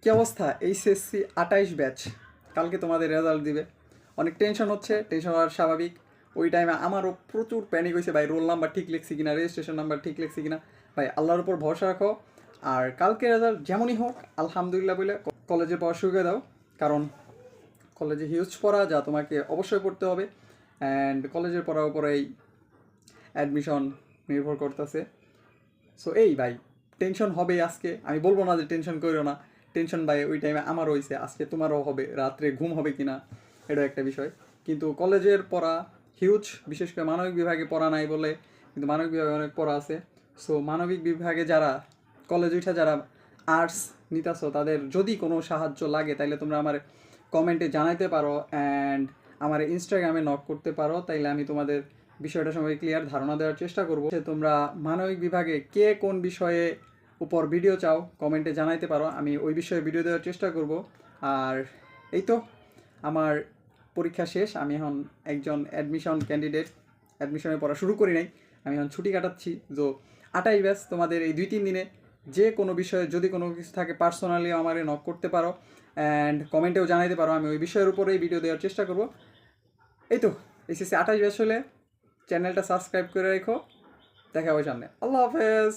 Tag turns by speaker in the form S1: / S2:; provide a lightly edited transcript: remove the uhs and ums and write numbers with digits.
S1: কী অবস্থা? HSC 28 batch, কালকে তোমাদের রেজাল্ট দিবে। অনেক টেনশন হচ্ছে, টেনশন হওয়ার স্বাভাবিক। ওই টাইমে আমারও প্রচুর প্যানিক হয়েছে ভাই, রোল নাম্বার ঠিক লিখছি কিনা, রেজিস্ট্রেশন নাম্বার ঠিক লিখছি কিনা। ভাই আল্লাহর উপর ভরসা রাখো, আর কালকে রেজাল্ট যেমনই হোক আলহামদুলিল্লাহ বলে কলেজে পড়া শুরু করে দাও। কারণ কলেজে হিউজ পড়া, যা তোমাকে অবশ্যই পড়তে হবে। অ্যান্ড কলেজের পড়ার উপরেই অ্যাডমিশন নির্ভর করতেছে। সো এই ভাই, টেনশন হবে আজকে, আমি বলবো না যে টেনশন করিও না। টেনশন ভাই ওই টাইমে আমারও হয়েছে, আজকে তোমারও হবে, রাত্রে ঘুম হবে কি না এটা একটা বিষয়। কিন্তু কলেজের পড়া হিউজ, বিশেষ করে মানবিক বিভাগে পড়া নাই বলে, কিন্তু মানবিক বিভাগে অনেক পড়া আছে। সো মানবিক বিভাগে যারা কলেজ উঠে যারা আর্টস নিতেছো, তাদের যদি কোনো সাহায্য লাগে তাইলে তোমরা আমার কমেন্টে জানাইতে পারো, অ্যান্ড আমার ইনস্টাগ্রামে নক করতে পারো, তাইলে আমি তোমাদের বিষয়টা সম্পর্কে ক্লিয়ার ধারণা দেওয়ার চেষ্টা করবো। তোমরা মানবিক বিভাগে কে কোন বিষয়ে উপর ভিডিও চাও কমেন্টে জানাইতে পারো, আমি ওই বিষয়ে ভিডিও দেওয়ার চেষ্টা করব। আর এই তো আমার পরীক্ষা শেষ, আমি এখন একজন অ্যাডমিশন ক্যান্ডিডেট, অ্যাডমিশনে পড়া শুরু করি নাই, আমি এখন ছুটি কাটাচ্ছি। তো 28 ব্যাচ, তোমাদের এই 2-3 দিনে যে কোনো বিষয়ে যদি কোনো কিছু থাকে পার্সোনালি আমারে নক করতে পারো, অ্যান্ড কমেন্টেও জানাইতে পারো, আমি ওই বিষয়ের উপরেই ভিডিও দেওয়ার চেষ্টা করব। এই তো এসএসসি 28 ব্যাচ হলে চ্যানেলটা সাবস্ক্রাইব করে রেখো। দেখা হবে সামনে। আল্লাহ হাফেজ।